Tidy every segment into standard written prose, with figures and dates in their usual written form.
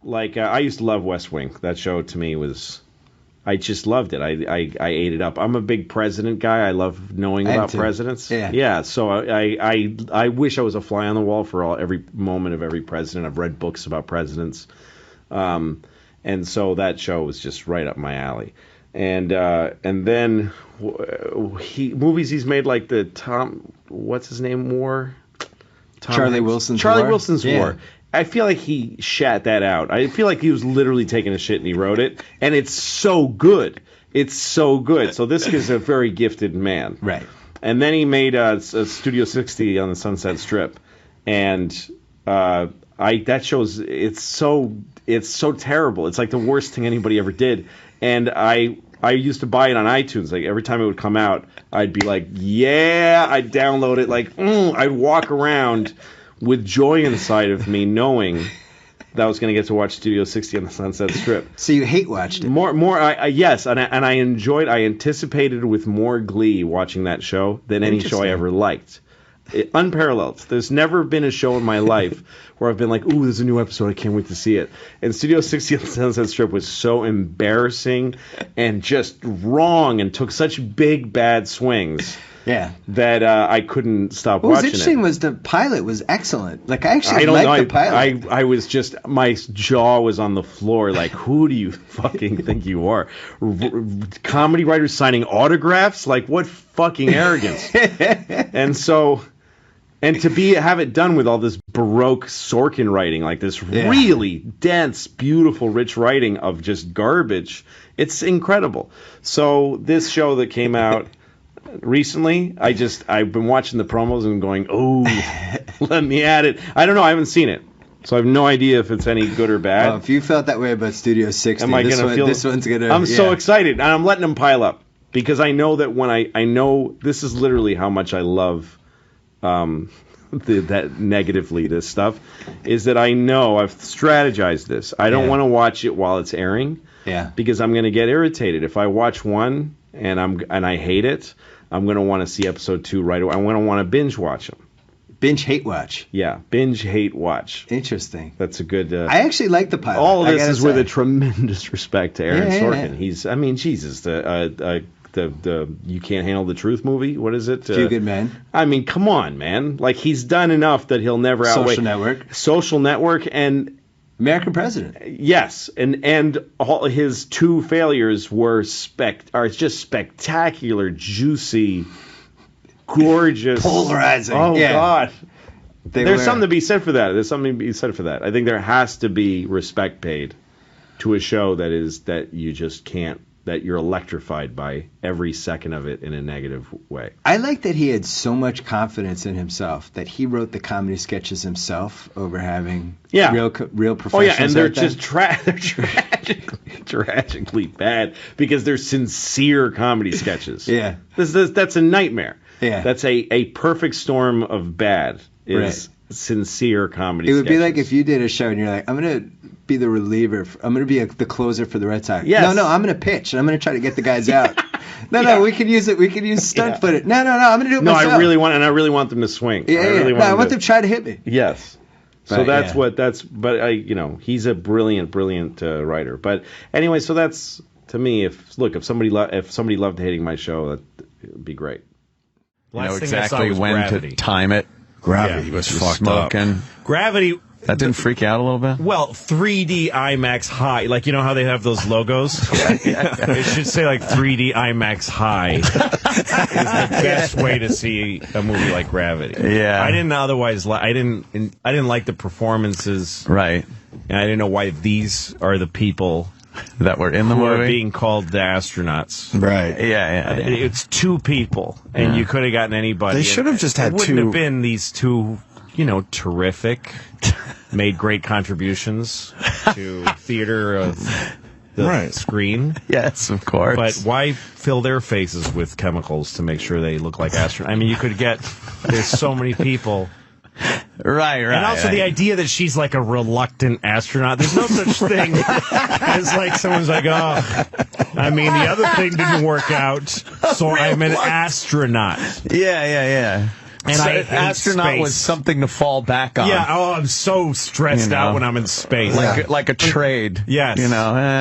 like I used to love West Wing. That show to me was, I just loved it. I ate it up. I'm a big president guy. I love knowing about presidents. Yeah. So I wish I was a fly on the wall for every moment of every president. I've read books about presidents, and so that show was just right up my alley. And then movies he's made like the what's his name War. Charlie Wilson's War. I feel like he shat that out. I feel like he was literally taking a shit and he wrote it, and it's so good. It's so good. So this is a very gifted man. Right. And then he made a Studio 60 on the Sunset Strip, and that shows it's so terrible. It's like the worst thing anybody ever did. And I used to buy it on iTunes. Like every time it would come out, I'd be like, yeah, I'd download it. Like I'd walk around with joy inside of me, knowing that I was going to get to watch Studio 60 on the Sunset Strip. So you hate watched it? Yes, and I enjoyed. I anticipated with more glee watching that show than any show I ever liked. Unparalleled. There's never been a show in my life where I've been like, ooh, there's a new episode, I can't wait to see it. And Studio 60 on the Sunset Strip was so embarrassing and just wrong and took such big, bad swings. Yeah, that I couldn't stop watching it. What was interesting was the pilot was excellent. Like I actually liked the pilot. I was just, my jaw was on the floor. Like, who do you fucking think you are? Comedy writers signing autographs? Like, what fucking arrogance? And to have it done with all this Baroque Sorkin writing, like this really dense, beautiful, rich writing of just garbage. It's incredible. So this show that came out recently, I've been watching the promos and going, oh, let me at it. I don't know, I haven't seen it, so I have no idea if it's any good or bad. Well, if you felt that way about Studio 60, this one's gonna. I'm so excited, and I'm letting them pile up because I know that when I know this is literally how much I love that negatively this stuff is that I know I've strategized this. I don't want to watch it while it's airing, because I'm going to get irritated if I watch one and I hate it. I'm going to want to see episode 2 right away. I'm going to want to binge watch them. Binge hate watch. Yeah, binge hate watch. Interesting. That's a good. I actually like the pilot. All of this is with a tremendous respect to Aaron Sorkin. He's, I mean, Jesus, the You Can't Handle the Truth movie. What is it? Few Good Men. I mean, come on, man. Like he's done enough that he'll never outweigh. Social Network and American President. Yes, and all his 2 failures were just spectacular, juicy, gorgeous, polarizing. Oh God, there's something to be said for that. I think there has to be respect paid to a show that you just can't. That you're electrified by every second of it in a negative way. I like that he had so much confidence in himself that he wrote the comedy sketches himself over having real professionals. Oh yeah, and they're just tragically bad because they're sincere comedy sketches. Yeah, that's a nightmare. Yeah, that's a perfect storm of bad. Sincere comedy. It would sketches. be like if you did a show and you're like, I'm gonna be the reliever. I'm gonna be the closer for the Red Sox. Yes. No, I'm gonna pitch and I'm gonna try to get the guys out. No, we can use it. We can use stunt footage. No, I'm gonna do it myself. I really want them to swing. I want them to try to hit me. Yes. So but he's a brilliant writer. But anyway, so that's to me. If somebody loved hating my show, that would be great. You know exactly when to time it. Gravity was fucked smoking. up. Gravity. That didn't freak you out a little bit? Well, 3D IMAX High. Like, you know how they have those logos? It should say, like, 3D IMAX High is the best way to see a movie like Gravity. Yeah. I didn't I didn't like the performances. Right. And I didn't know why these are the people that were in the movie, are being called the astronauts. Right. Yeah. It's 2 people, and you could have gotten anybody. They should have just had 2. It wouldn't have been these 2, terrific, made great contributions to theater of the screen. Yes, of course. But why fill their faces with chemicals to make sure they look like astronauts? I mean, you could get. There's so many people. Right. And also the idea that she's like a reluctant astronaut. There's no such thing as like someone's like, oh, I mean, the other thing didn't work out, so I'm an astronaut. Yeah. And so I hate astronaut space. was something to fall back on. Yeah, I'm so stressed out when I'm in space. Like a trade. Yes.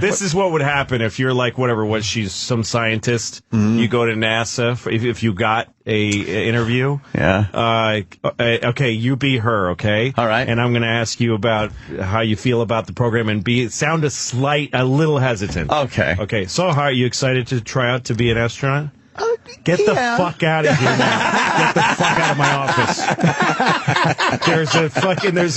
This is what would happen if you're like, whatever, she's some scientist. You go to NASA if you got a interview. Yeah. Okay, you be her, okay? All right. And I'm going to ask you about how you feel about the program and sound a little hesitant. Okay. Okay, so how are you excited to try out to be an astronaut? Get the fuck out of here now. Get the fuck out of my office. There's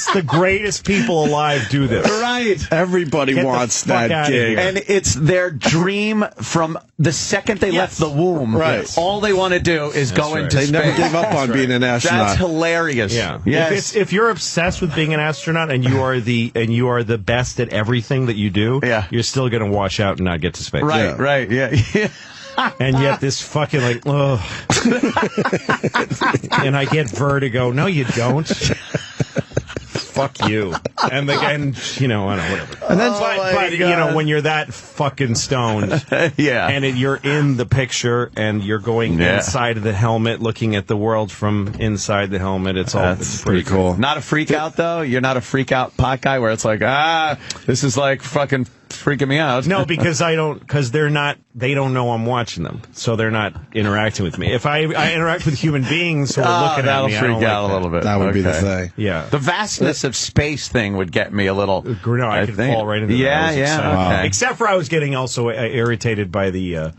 the greatest people alive do this. Right. Everybody Get wants the fuck that outta gig. here. And it's their dream from the second they left the womb. Right. All they want to do is go into They space. never gave up on being an astronaut. That's hilarious. Yeah. Yes. If you're obsessed with being an astronaut and you are the best at everything that you do, you're still going to wash out and not get to space. Right. Right. Yeah. And yet this fucking ugh. And I get vertigo. No, you don't. Fuck you. And I don't know, whatever. And then, but when you're that fucking stoned, and you're in the picture and you're going inside of the helmet, looking at the world from inside the helmet, it's pretty cool. Not a freak out though. You're not a freak out pot guy where it's like, this is like fucking freaking me out. No, because they don't know I'm watching them, so they're not interacting with me. If I interact with human beings who are looking at me, that'll freak out a little bit. That would be the thing. Yeah. The vastness of space thing would get me a little. No, I could fall right into that. Yeah. Okay. Except for I was getting also irritated by the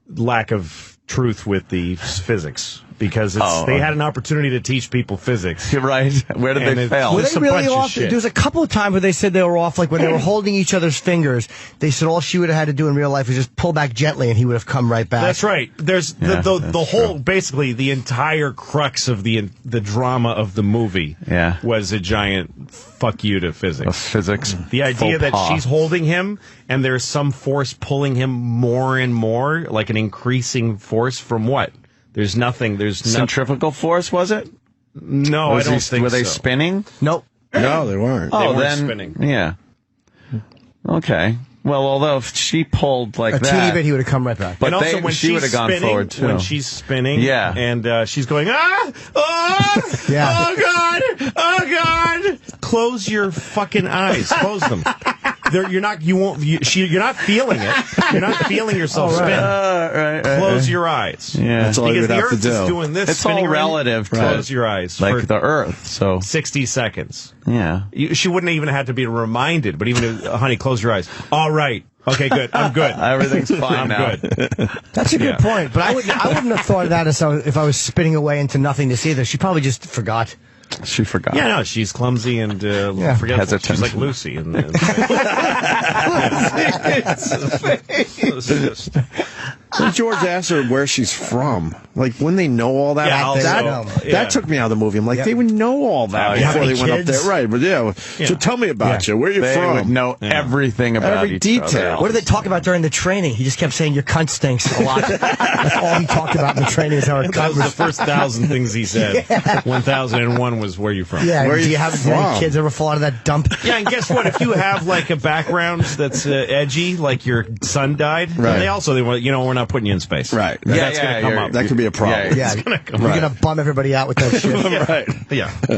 lack of truth with the physics. Because they had an opportunity to teach people physics. You're right. Where did they fail? Were they really off? There was a couple of times where they said they were off, like when they were holding each other's fingers. They said all she would have had to do in real life was just pull back gently, and he would have come right back. That's right. There's the whole, basically, the entire crux of the drama of the movie was a giant fuck you to physics. Physics. The idea that she's holding him, and there's some force pulling him more and more, like an increasing force from what? There's nothing. Centrifugal force, was it? No, I don't think so. Were they spinning? Nope. No, they weren't. Oh, they weren't then spinning. Yeah. Okay. Well, although if she pulled like a teeny bit, he would have come right back. But and also, when she would have gone forward too. When she's spinning, and she's going, Yeah. oh God, close your fucking eyes, close them. You're not feeling it. You're not feeling yourself spin. Right. Close your eyes. Yeah, that's all you would the have to Earth do. is doing this. It's all relative. Close your eyes, like for the Earth. So 60 seconds. Yeah, she wouldn't even have to be reminded. But even, honey, close your eyes. All right. Okay, good. I'm good. Everything's fine I'm now. good. That's a good point. But I wouldn't have thought of that if I was spinning away into nothingness either. She probably just forgot. She forgot. Yeah, no, she's clumsy and forgetful. Hesitant. She's like Lucy. George asked her where she's from. Like, when they know all that, that took me out of the movie. I'm like, they would know all that before they went up there. Right, but so tell me about you. Where are you They from? would know everything about every each detail. other. What did they talk about during the training? He just kept saying, your cunt stinks a lot. That's all he talked about in the training is how her That cunt was the first 1,000 things he said. 1,001 was where you from. Yeah, Where do you have from? any kids ever fall out of that dump? Yeah, and guess what? If you have like a background that's edgy, like your son died, then they want, we're not putting you in space. Right. That's going to come up. That could be a problem. Yeah, we're going to bum everybody out with that shit. Right.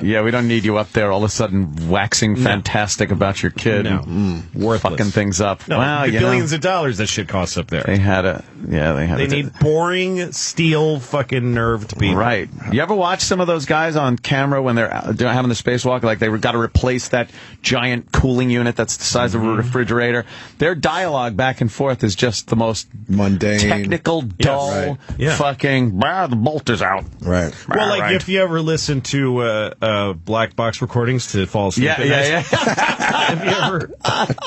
Yeah, we don't need you up there all of a sudden waxing fantastic about your kid. No. Worthless. Fucking things up. No, wow, billions of dollars that shit costs up there. They need boring, steel, fucking nerved people. Right. You ever watch some of those guys on camera when they're having the spacewalk? Like they got to replace that giant cooling unit that's the size of a refrigerator. Their dialogue back and forth is just the most mundane, technical, dull, fucking. The bolt is out. Right. Well, like if you ever listen to black box recordings to fall asleep. Have you ever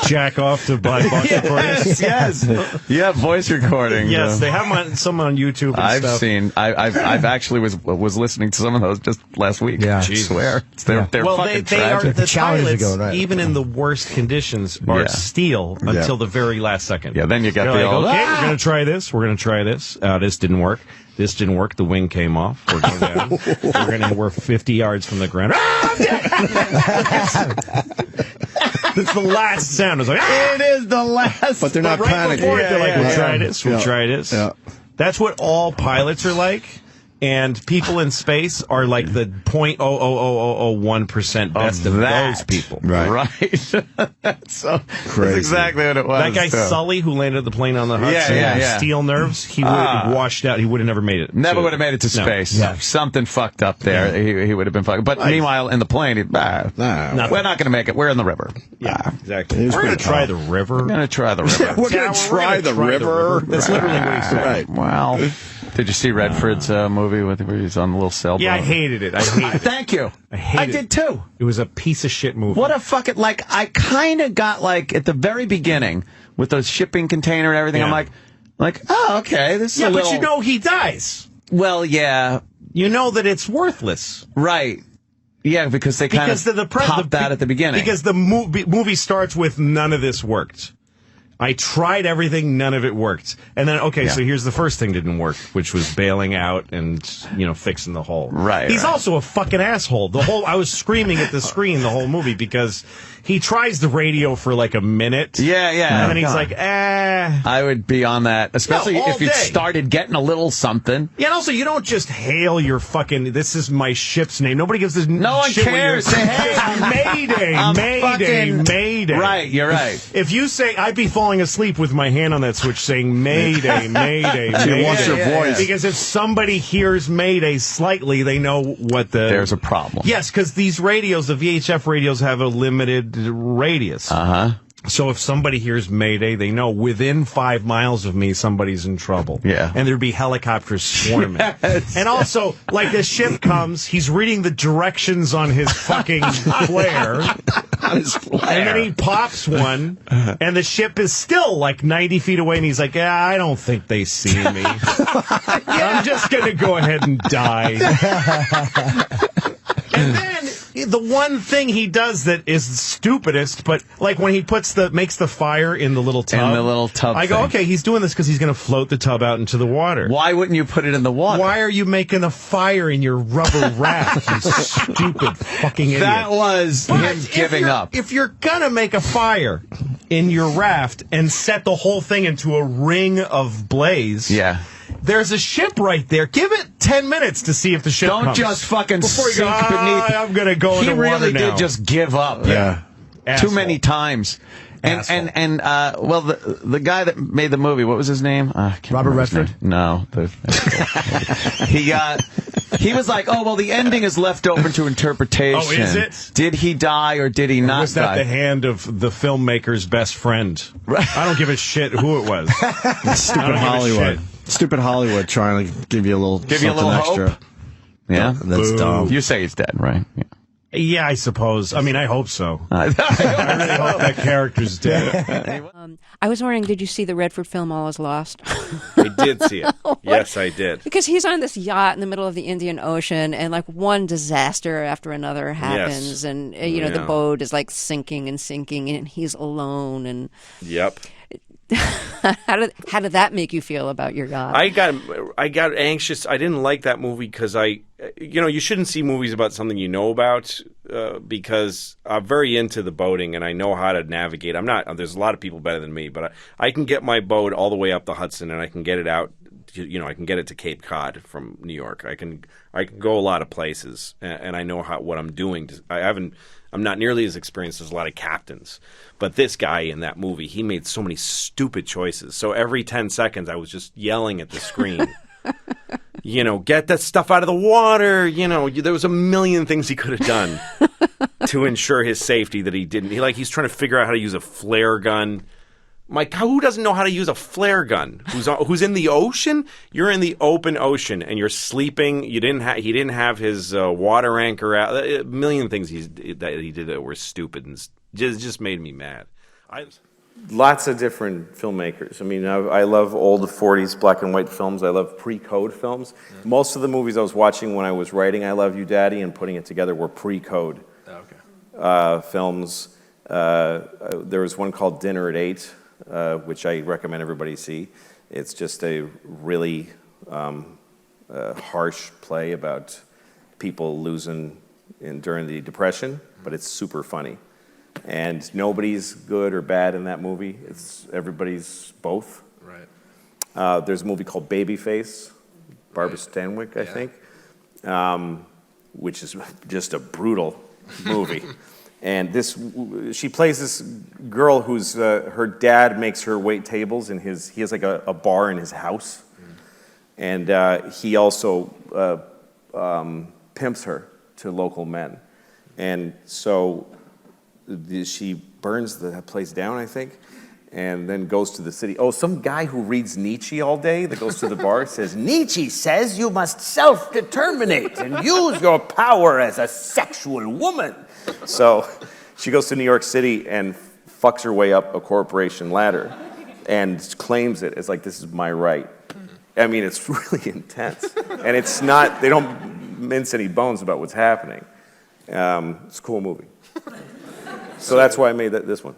jack off to black box recordings? Yes. Yeah, voice recording. Yes, they have some on YouTube. And I've stuff. seen. I've actually was listening to some of those just last week. Yeah, I swear. They're fucking they are tragic. the pilots, ago, right? even in the worst conditions, are steel until the very last second. Yeah, then you get They're the like, okay, we're gonna try this. We're gonna try this. This didn't work. This didn't work. The wing came off. We're going down. We're 50 yards from the ground. It's the last sound. It's like, it is the last. But they're not right panicking. before it, they're like, we'll try this. We'll try this. Yeah. That's what all pilots are like. And people in space are like the 0.00001% best of those people. Right. That's so crazy. That's exactly what it was. That guy Sully, who landed the plane on the Hudson, steel nerves, he would have washed out. He would have never made it. Never would have made it to space. No. Something fucked up there. He would have been fucked. But meanwhile, in the plane, we're not going to make it. We're in the river. Yeah, exactly. We're going to try the river. We're going to try the river. We're going to try the river. That's literally what he said. Right. Wow. Did you see Redford's movie where he's on the little sailboat? Yeah, I hated it. Thank you. I did too. It was a piece of shit movie. What a fucking, I kind of got, at the very beginning, with the shipping container and everything, I'm like, oh, okay, this is a little... but you know he dies. Well, yeah. You know that it's worthless. Right. Yeah, because they kind of popped that at the beginning. Because the movie starts with none of this worked. I tried everything, none of it worked. And then, so here's the first thing that didn't work, which was bailing out and, fixing the hole. Right. He's also a fucking asshole. I was screaming at the screen the whole movie because he tries the radio for like a minute. Yeah. And then he's like, I would be on that, especially if you started getting a little something. Yeah, and also you don't just hail your fucking, this is my ship's name. Nobody gives this No one cares. Say, hey, Mayday. Right, you're right. If you say, I'd be falling asleep with my hand on that switch saying Mayday. You want your voice. Because if somebody hears Mayday slightly, they know what there's a problem. Yes, because these radios, the VHF radios, have a limited radius. So if somebody hears Mayday, they know within 5 miles of me, somebody's in trouble. Yeah. And there's be helicopters swarming. Yes. And also, the ship comes, he's reading the directions on his fucking flare. And then he pops one, and the ship is still 90 feet away, and he's like, I don't think they see me. I'm just going to go ahead and die. And then the one thing he does that is stupidest, but when he makes the fire in the little tub. I go, okay, he's doing this because he's going to float the tub out into the water. Why wouldn't you put it in the water? Why are you making a fire in your rubber raft, you stupid fucking idiot? That was him giving up. If you're going to make a fire in your raft and set the whole thing into a ring of blaze... Yeah. There's a ship right there. Give it 10 minutes to see if the ship comes. Don't just fucking sink beneath. I'm going to go into water now. He really did just give up. Yeah. Too many times. And the guy that made the movie, what was his name? Robert Redford? No. He was like, the ending is left open to interpretation. Oh, is it? Did he die or did he not die? Was that the hand of the filmmaker's best friend? Right. I don't give a shit who it was. Stupid Hollywood. Stupid Hollywood trying to give you a little extra. Hope? Yeah? That's dumb. You say he's dead, right? Yeah. Yeah, I suppose. I mean, I hope so. I really hope that character's dead. I was wondering, did you see the Redford film All Is Lost? I did see it. Yes, I did. Because he's on this yacht in the middle of the Indian Ocean, and one disaster after another happens, and the boat is sinking, and he's alone, and yep. How did that make you feel about your God? I got anxious. I didn't like that movie because you shouldn't see movies about something you know about because I'm very into the boating and I know how to navigate. There's a lot of people better than me, but I can get my boat all the way up the Hudson and I can get it out. I can get it to Cape Cod from New York. I can go a lot of places and I know what I'm doing. I'm not nearly as experienced as a lot of captains. But this guy in that movie, he made so many stupid choices. So every 10 seconds, I was just yelling at the screen, get that stuff out of the water. There was a million things he could have done to ensure his safety that he didn't. He's trying to figure out how to use a flare gun. Who doesn't know how to use a flare gun? Who's in the ocean? You're in the open ocean and you're sleeping. He didn't have his water anchor out. A million things that he did that were stupid and just made me mad. Lots of different filmmakers. I mean, I love old 40s black and white films. I love pre-code films. Yeah. Most of the movies I was watching when I was writing I Love You, Daddy and putting it together were pre-code films. There was one called Dinner at 8. Which I recommend everybody see. It's just a really harsh play about people losing during the Depression, but it's super funny. And nobody's good or bad in that movie. Everybody's both. Right. There's a movie called Babyface. Barbara Stanwyck, I think, which is just a brutal movie. And she plays this girl who's her dad makes her wait tables he has like a bar in his house, and he also pimps her to local men, and so she burns the place down, I think, and then goes to the city. Oh, some guy who reads Nietzsche all day that goes to the bar says, Nietzsche says you must self-determinate and use your power as a sexual woman. So she goes to New York City and fucks her way up a corporation ladder and claims it as like, this is my right. I mean, it's really intense. And it's not, they don't mince any bones about what's happening. It's a cool movie. So that's why I made this one.